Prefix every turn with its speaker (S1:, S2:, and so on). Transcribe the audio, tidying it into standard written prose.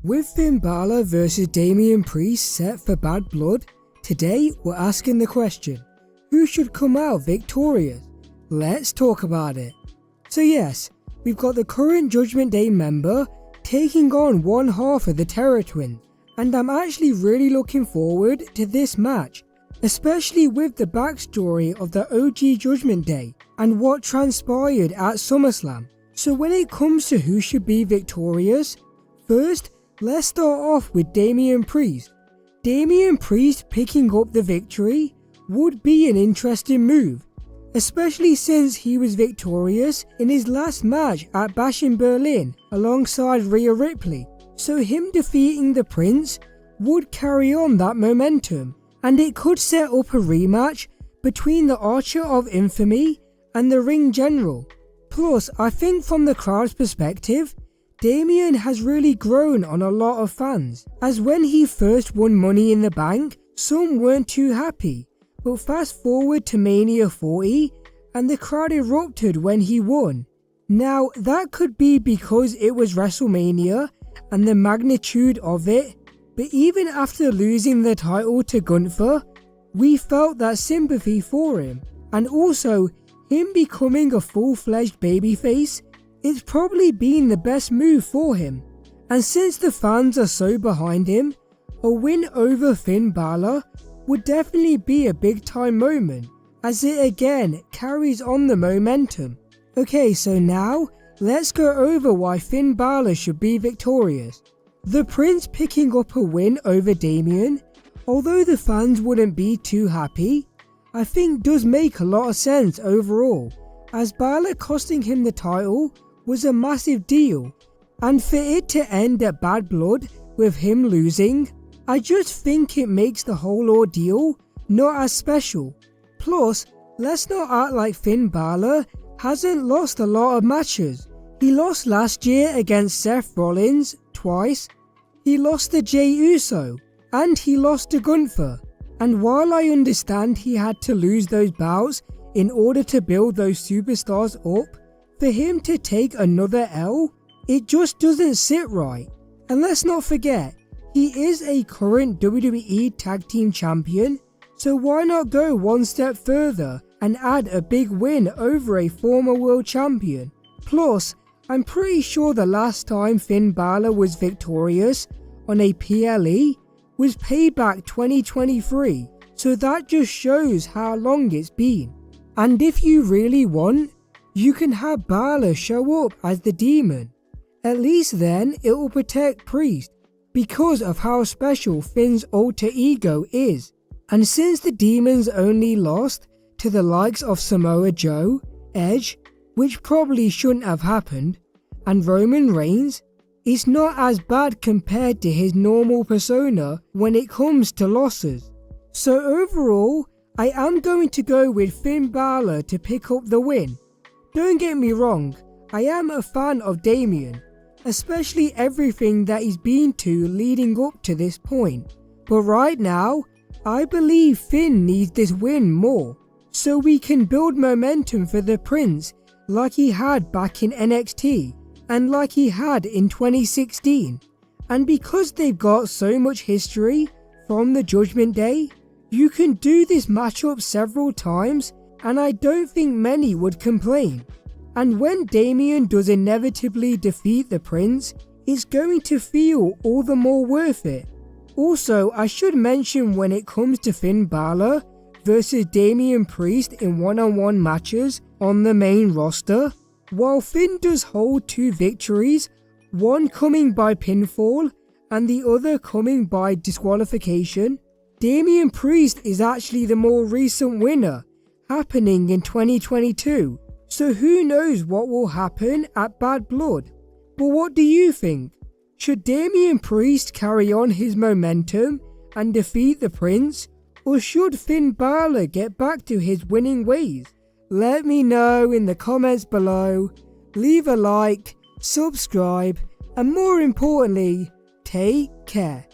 S1: With Finn Balor vs Damian Priest set for Bad Blood, today we're asking the question, who should come out victorious? Let's talk about it. So yes, we've got the current Judgment Day member taking on one half of the Terror Twins, and I'm actually really looking forward to this match, especially with the backstory of the OG Judgment Day and what transpired at SummerSlam. So when it comes to who should be victorious, first, let's start off with Damian Priest. Damian Priest picking up the victory would be an interesting move, especially since he was victorious in his last match at Bash in Berlin alongside Rhea Ripley. So him defeating the Prince would carry on that momentum, and it could set up a rematch between the Archer of Infamy and the Ring General. Plus, I think from the crowd's perspective, Damian has really grown on a lot of fans, as when he first won Money in the Bank, some weren't too happy, but fast forward to Mania 40 and the crowd erupted when he won. Now that could be because it was WrestleMania and the magnitude of it, but even after losing the title to Gunther, we felt that sympathy for him, and also him becoming a full-fledged babyface, it's probably been the best move for him. And since the fans are so behind him, a win over Finn Balor would definitely be a big time moment, as it again carries on the momentum. Okay, so now let's go over why Finn Balor should be victorious. The Prince picking up a win over Damian, although the fans wouldn't be too happy, I think does make a lot of sense overall, as Balor costing him the title was a massive deal, and for it to end at Bad Blood with him losing, I just think it makes the whole ordeal not as special. Plus, let's not act like Finn Balor hasn't lost a lot of matches. He lost last year against Seth Rollins twice, he lost to Jey Uso, and he lost to Gunther. And while I understand he had to lose those bouts in order to build those superstars up, for him to take another L, it just doesn't sit right. And let's not forget, he is a current WWE Tag Team Champion, so why not go one step further and add a big win over a former world champion? Plus, I'm pretty sure the last time Finn Balor was victorious on a PLE was Payback 2023, so that just shows how long it's been. And if you really want, you can have Balor show up as the Demon. At least then it will protect Priest because of how special Finn's alter ego is. And since the Demons only lost to the likes of Samoa Joe, Edge, which probably shouldn't have happened, and Roman Reigns, it's not as bad compared to his normal persona when it comes to losses. So overall, I am going to go with Finn Balor to pick up the win. Don't get me wrong, I am a fan of Damian, especially everything that he's been to leading up to this point. But right now, I believe Finn needs this win more, so we can build momentum for the Prince like he had back in NXT, and like he had in 2016. And because they've got so much history from the Judgment Day, you can do this matchup several times, and I don't think many would complain. And when Damian does inevitably defeat the Prince, it's going to feel all the more worth it. Also, I should mention when it comes to Finn Balor versus Damian Priest in one-on-one matches on the main roster, while Finn does hold 2 victories, one coming by pinfall and the other coming by disqualification, Damian Priest is actually the more recent winner, happening in 2022, so who knows what will happen at Bad Blood. But what do you think? Should Damian Priest carry on his momentum and defeat the Prince, or should Finn Balor get back to his winning ways? Let me know in the comments below, leave a like, subscribe, and more importantly, take care.